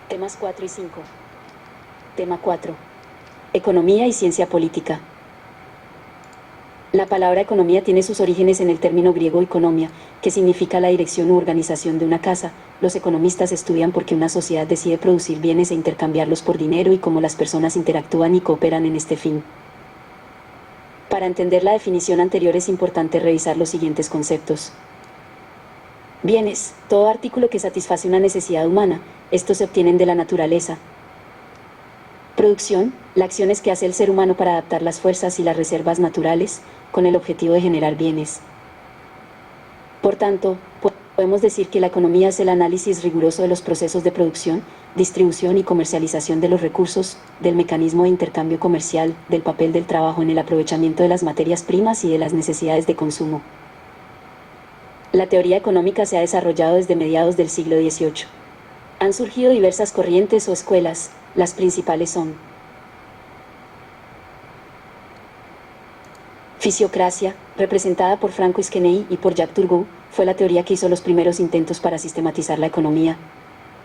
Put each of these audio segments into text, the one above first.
Temas 4 y 5. Tema 4. Economía y ciencia política. La palabra economía tiene sus orígenes en el término griego economia, que significa la dirección u organización de una casa. Los economistas estudian por qué una sociedad decide producir bienes e intercambiarlos por dinero y cómo las personas interactúan y cooperan en este fin. Para entender la definición anterior es importante revisar los siguientes conceptos. Bienes, todo artículo que satisface una necesidad humana. Estos se obtienen de la naturaleza. Producción, la acción es que hace el ser humano para adaptar las fuerzas y las reservas naturales, con el objetivo de generar bienes. Por tanto, podemos decir que la economía es el análisis riguroso de los procesos de producción, distribución y comercialización de los recursos, del mecanismo de intercambio comercial, del papel del trabajo en el aprovechamiento de las materias primas y de las necesidades de consumo. La teoría económica se ha desarrollado desde mediados del siglo XVIII. Han surgido diversas corrientes o escuelas. Las principales son: fisiocracia, representada por Francois Quesnay y por Jacques Turgot, fue la teoría que hizo los primeros intentos para sistematizar la economía.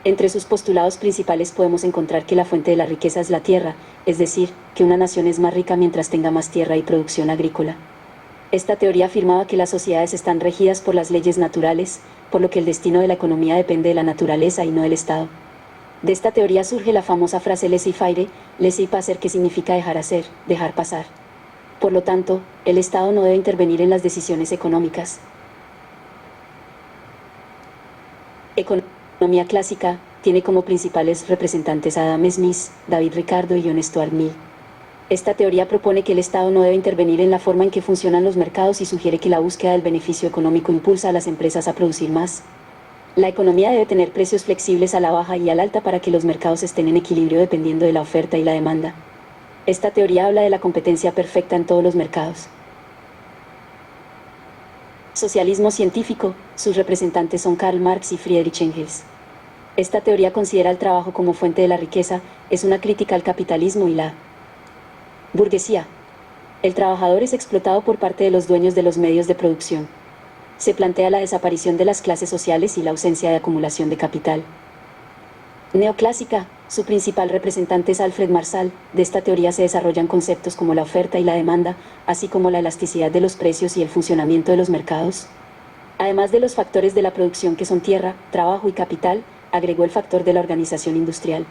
Entre sus postulados principales podemos encontrar que la fuente de la riqueza es la tierra, es decir, que una nación es más rica mientras tenga más tierra y producción agrícola. Esta teoría afirmaba que las sociedades están regidas por las leyes naturales, por lo que el destino de la economía depende de la naturaleza y no del Estado. De esta teoría surge la famosa frase laissez-faire, laissez-passer, que significa dejar hacer, dejar pasar. Por lo tanto, el Estado no debe intervenir en las decisiones económicas. Economía clásica tiene como principales representantes a Adam Smith, David Ricardo y John Stuart Mill. Esta teoría propone que el Estado no debe intervenir en la forma en que funcionan los mercados y sugiere que la búsqueda del beneficio económico impulsa a las empresas a producir más. La economía debe tener precios flexibles a la baja y al alta para que los mercados estén en equilibrio dependiendo de la oferta y la demanda. Esta teoría habla de la competencia perfecta en todos los mercados. Socialismo científico, sus representantes son Karl Marx y Friedrich Engels. Esta teoría considera el trabajo como fuente de la riqueza, es una crítica al capitalismo y la burguesía. El trabajador es explotado por parte de los dueños de los medios de producción. Se plantea la desaparición de las clases sociales y la ausencia de acumulación de capital. Neoclásica, su principal representante es Alfred Marshall. De esta teoría se desarrollan conceptos como la oferta y la demanda, así como la elasticidad de los precios y el funcionamiento de los mercados. Además de los factores de la producción que son tierra, trabajo y capital, agregó el factor de la organización industrial.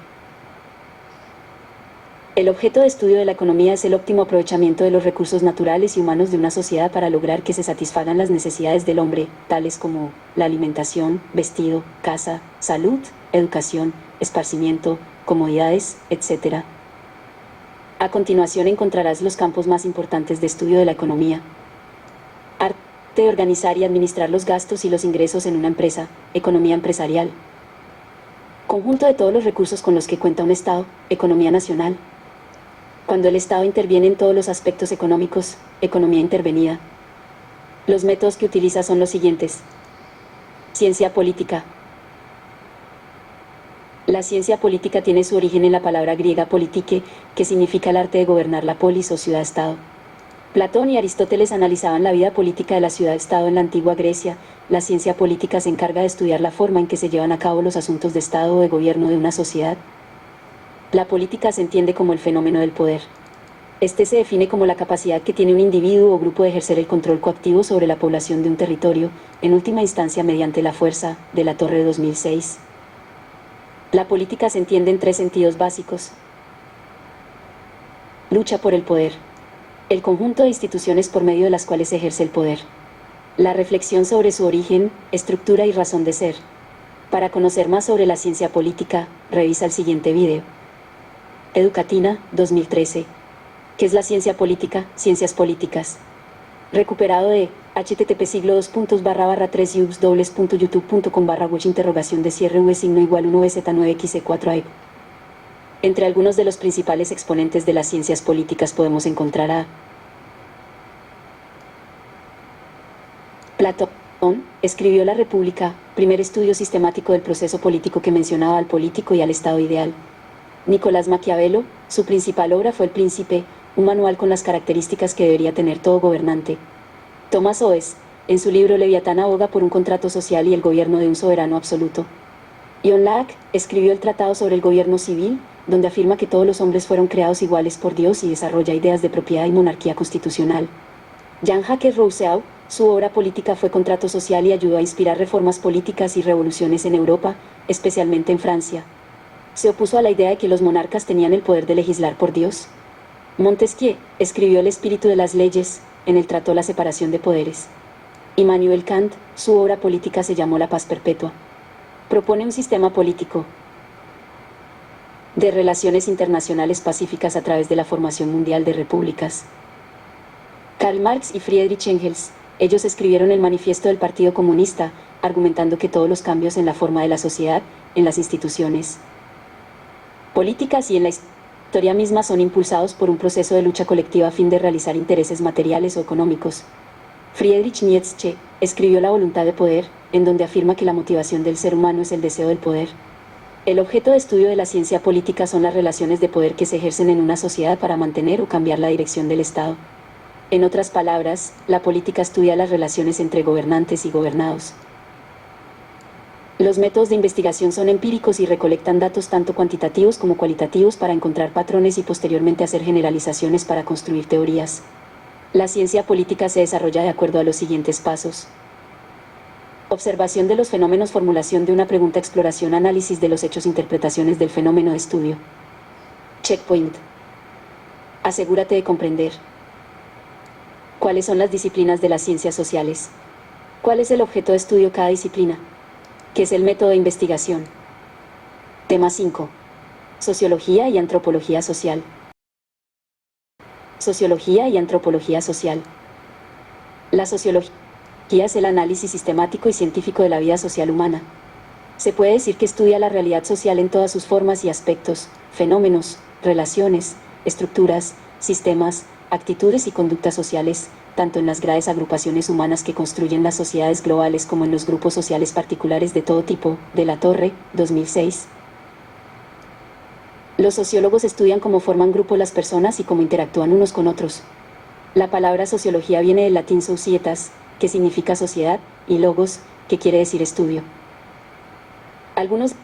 El objeto de estudio de la economía es el óptimo aprovechamiento de los recursos naturales y humanos de una sociedad para lograr que se satisfagan las necesidades del hombre, tales como la alimentación, vestido, casa, salud, educación, esparcimiento, comodidades, etc. A continuación encontrarás los campos más importantes de estudio de la economía. Arte de organizar y administrar los gastos y los ingresos en una empresa, economía empresarial. Conjunto de todos los recursos con los que cuenta un Estado, economía nacional. Cuando el Estado interviene en todos los aspectos económicos, economía intervenida. Los métodos que utiliza son los siguientes. Ciencia política. La ciencia política tiene su origen en la palabra griega politike, que significa el arte de gobernar la polis o ciudad-estado. Platón y Aristóteles analizaban la vida política de la ciudad-estado en la antigua Grecia. La ciencia política se encarga de estudiar la forma en que se llevan a cabo los asuntos de Estado o de gobierno de una sociedad. La política se entiende como el fenómeno del poder. Este se define como la capacidad que tiene un individuo o grupo de ejercer el control coactivo sobre la población de un territorio, en última instancia mediante la fuerza, de la Torre de 2006. La política se entiende en tres sentidos básicos. Lucha por el poder. El conjunto de instituciones por medio de las cuales se ejerce el poder. La reflexión sobre su origen, estructura y razón de ser. Para conocer más sobre la ciencia política, revisa el siguiente video. Educatina, 2013. ¿Qué es la ciencia política? Ciencias políticas. Recuperado de http://3ubs.youtube.com/watch_v/1v9z9xe4ae. Entre algunos de los principales exponentes de las ciencias políticas podemos encontrar a Platón. Escribió La República, primer estudio sistemático del proceso político que mencionaba al político y al Estado ideal. Nicolás Maquiavelo, su principal obra fue El Príncipe, un manual con las características que debería tener todo gobernante. Thomas Hobbes, en su libro Leviatán, aboga por un contrato social y el gobierno de un soberano absoluto. John Locke escribió el Tratado sobre el Gobierno Civil, donde afirma que todos los hombres fueron creados iguales por Dios y desarrolla ideas de propiedad y monarquía constitucional. Jean-Jacques Rousseau, su obra política fue Contrato Social y ayudó a inspirar reformas políticas y revoluciones en Europa, especialmente en Francia. Se opuso a la idea de que los monarcas tenían el poder de legislar por Dios. Montesquieu escribió El espíritu de las leyes, en él trató la separación de poderes. Immanuel Kant, su obra política se llamó La paz perpetua. Propone un sistema político de relaciones internacionales pacíficas a través de la formación mundial de repúblicas. Karl Marx y Friedrich Engels, ellos escribieron el manifiesto del Partido Comunista, argumentando que todos los cambios en la forma de la sociedad, en las instituciones políticas y en la historia misma son impulsados por un proceso de lucha colectiva a fin de realizar intereses materiales o económicos. Friedrich Nietzsche escribió La voluntad de poder, en donde afirma que la motivación del ser humano es el deseo del poder. El objeto de estudio de la ciencia política son las relaciones de poder que se ejercen en una sociedad para mantener o cambiar la dirección del Estado. En otras palabras, la política estudia las relaciones entre gobernantes y gobernados. Los métodos de investigación son empíricos y recolectan datos tanto cuantitativos como cualitativos para encontrar patrones y posteriormente hacer generalizaciones para construir teorías. La ciencia política se desarrolla de acuerdo a los siguientes pasos. Observación de los fenómenos, formulación de una pregunta, exploración, análisis de los hechos, interpretaciones del fenómeno de estudio. Checkpoint. Asegúrate de comprender. ¿Cuáles son las disciplinas de las ciencias sociales? ¿Cuál es el objeto de estudio de cada disciplina? ¿Qué es el método de investigación? Tema 5. Sociología y antropología social. Sociología y antropología social. La sociología es el análisis sistemático y científico de la vida social humana. Se puede decir que estudia la realidad social en todas sus formas y aspectos, fenómenos, relaciones, estructuras, sistemas, actitudes y conductas sociales, tanto en las grandes agrupaciones humanas que construyen las sociedades globales como en los grupos sociales particulares de todo tipo. De la Torre, 2006. Los sociólogos estudian cómo forman grupo las personas y cómo interactúan unos con otros. La palabra sociología viene del latín societas, que significa sociedad, y logos, que quiere decir estudio. Algunos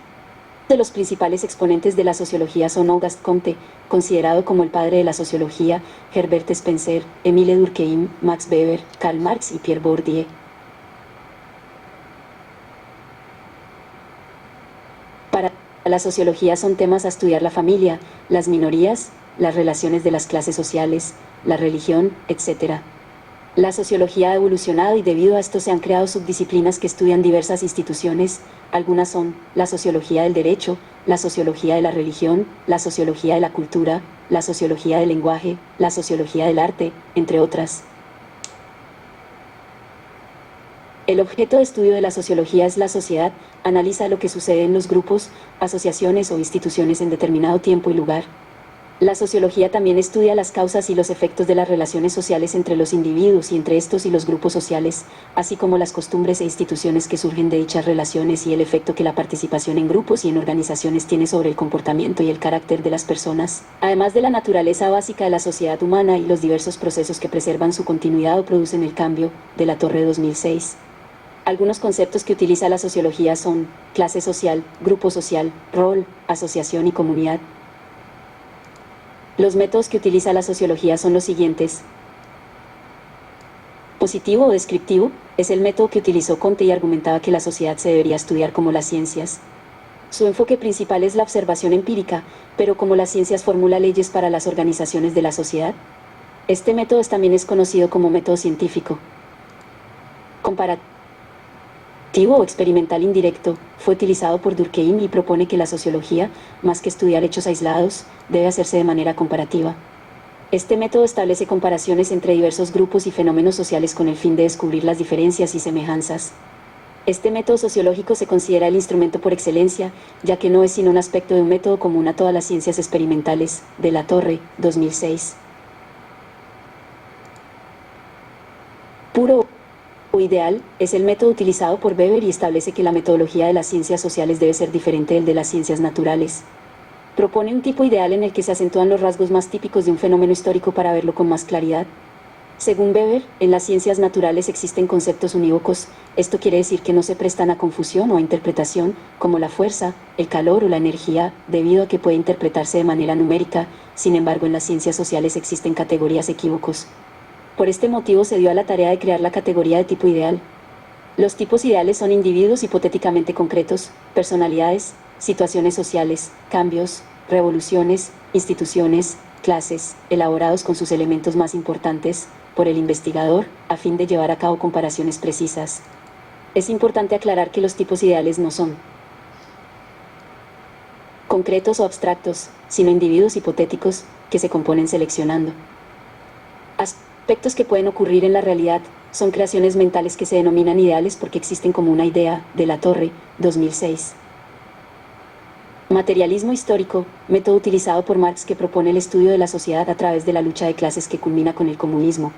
de los principales exponentes de la sociología son Auguste Comte, considerado como el padre de la sociología, Herbert Spencer, Émile Durkheim, Max Weber, Karl Marx y Pierre Bourdieu. Para la sociología son temas a estudiar la familia, las minorías, las relaciones de las clases sociales, la religión, etc. La sociología ha evolucionado y debido a esto se han creado subdisciplinas que estudian diversas instituciones. Algunas son la sociología del derecho, la sociología de la religión, la sociología de la cultura, la sociología del lenguaje, la sociología del arte, entre otras. El objeto de estudio de la sociología es la sociedad, analiza lo que sucede en los grupos, asociaciones o instituciones en determinado tiempo y lugar. La sociología también estudia las causas y los efectos de las relaciones sociales entre los individuos y entre estos y los grupos sociales, así como las costumbres e instituciones que surgen de dichas relaciones y el efecto que la participación en grupos y en organizaciones tiene sobre el comportamiento y el carácter de las personas, además de la naturaleza básica de la sociedad humana y los diversos procesos que preservan su continuidad o producen el cambio. De la Torre, 2006. Algunos conceptos que utiliza la sociología son clase social, grupo social, rol, asociación y comunidad. Los métodos que utiliza la sociología son los siguientes. Positivo o descriptivo es el método que utilizó Comte y argumentaba que la sociedad se debería estudiar como las ciencias. Su enfoque principal es la observación empírica, pero como las ciencias formula leyes para las organizaciones de la sociedad. Este método también es conocido como método científico. Comparativo o experimental indirecto, fue utilizado por Durkheim y propone que la sociología, más que estudiar hechos aislados, debe hacerse de manera comparativa. Este método establece comparaciones entre diversos grupos y fenómenos sociales con el fin de descubrir las diferencias y semejanzas. Este método sociológico se considera el instrumento por excelencia, ya que no es sino un aspecto de un método común a todas las ciencias experimentales. De la Torre, 2006. Puro o ideal es el método utilizado por Weber y establece que la metodología de las ciencias sociales debe ser diferente del de las ciencias naturales. Propone un tipo ideal en el que se acentúan los rasgos más típicos de un fenómeno histórico para verlo con más claridad. Según Weber, en las ciencias naturales existen conceptos unívocos. Esto quiere decir que no se prestan a confusión o a interpretación, como la fuerza, el calor o la energía, debido a que puede interpretarse de manera numérica. Sin embargo, en las ciencias sociales existen categorías equívocos. Por este motivo se dio a la tarea de crear la categoría de tipo ideal. Los tipos ideales son individuos hipotéticamente concretos, personalidades, situaciones sociales, cambios, revoluciones, instituciones, clases, elaborados con sus elementos más importantes, por el investigador, a fin de llevar a cabo comparaciones precisas. Es importante aclarar que los tipos ideales no son concretos o abstractos, sino individuos hipotéticos, que se componen seleccionando aspectos que pueden ocurrir en la realidad. Son creaciones mentales que se denominan ideales porque existen como una idea, de la Torre, 2006. Materialismo histórico, método utilizado por Marx que propone el estudio de la sociedad a través de la lucha de clases que culmina con el comunismo.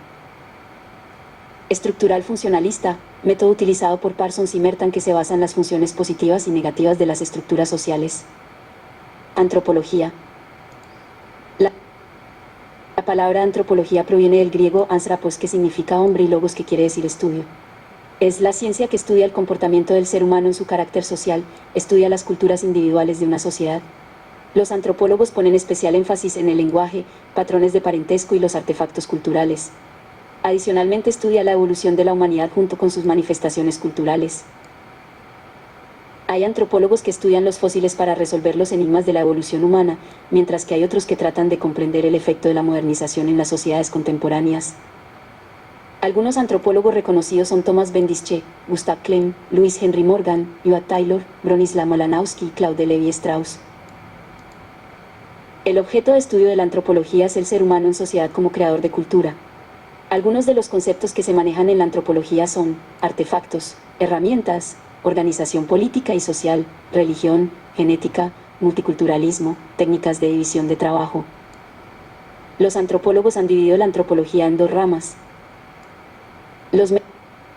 Estructural funcionalista, método utilizado por Parsons y Merton que se basa en las funciones positivas y negativas de las estructuras sociales. Antropología. La palabra antropología proviene del griego anthropos, que significa hombre, y logos, que quiere decir estudio. Es la ciencia que estudia el comportamiento del ser humano en su carácter social, estudia las culturas individuales de una sociedad. Los antropólogos ponen especial énfasis en el lenguaje, patrones de parentesco y los artefactos culturales. Adicionalmente estudia la evolución de la humanidad junto con sus manifestaciones culturales. Hay antropólogos que estudian los fósiles para resolver los enigmas de la evolución humana, mientras que hay otros que tratan de comprender el efecto de la modernización en las sociedades contemporáneas. Algunos antropólogos reconocidos son Thomas Bendische, Gustav Klein, Louis Henry Morgan, Joad Taylor, Bronislaw Malinowski y Claude Lévi-Strauss. El objeto de estudio de la antropología es el ser humano en sociedad como creador de cultura. Algunos de los conceptos que se manejan en la antropología son artefactos, herramientas, organización política y social, religión, genética, multiculturalismo, técnicas de división de trabajo. Los antropólogos han dividido la antropología en dos ramas. Los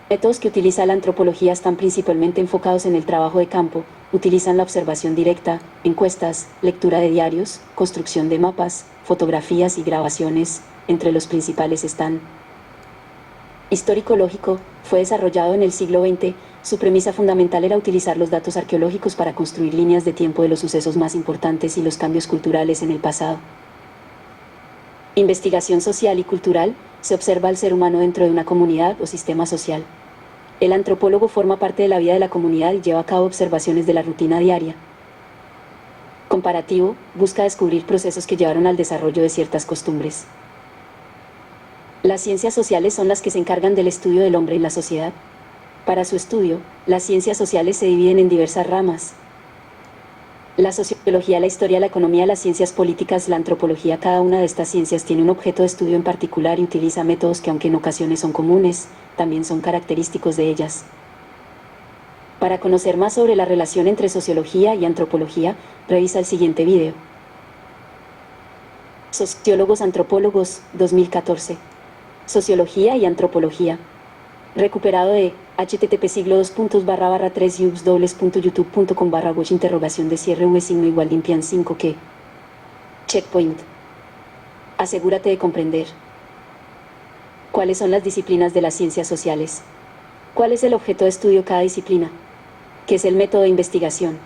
métodos que utiliza la antropología están principalmente enfocados en el trabajo de campo, utilizan la observación directa, encuestas, lectura de diarios, construcción de mapas, fotografías y grabaciones. Entre los principales están histórico-lógico, fue desarrollado en el siglo XX, su premisa fundamental era utilizar los datos arqueológicos para construir líneas de tiempo de los sucesos más importantes y los cambios culturales en el pasado. Investigación social y cultural, se observa al ser humano dentro de una comunidad o sistema social. El antropólogo forma parte de la vida de la comunidad y lleva a cabo observaciones de la rutina diaria. Comparativo, busca descubrir procesos que llevaron al desarrollo de ciertas costumbres. Las ciencias sociales son las que se encargan del estudio del hombre en la sociedad. Para su estudio, las ciencias sociales se dividen en diversas ramas. La sociología, la historia, la economía, las ciencias políticas, la antropología. Cada una de estas ciencias tiene un objeto de estudio en particular y utiliza métodos que, aunque en ocasiones son comunes, también son característicos de ellas. Para conocer más sobre la relación entre sociología y antropología, revisa el siguiente video. Sociólogos antropólogos, 2014. Sociología y antropología. Recuperado de http://3ubs.youtube.com/watch_v5 que. Checkpoint. Asegúrate de comprender. ¿Cuáles son las disciplinas de las ciencias sociales? ¿Cuál es el objeto de estudio de cada disciplina? ¿Qué es el método de investigación?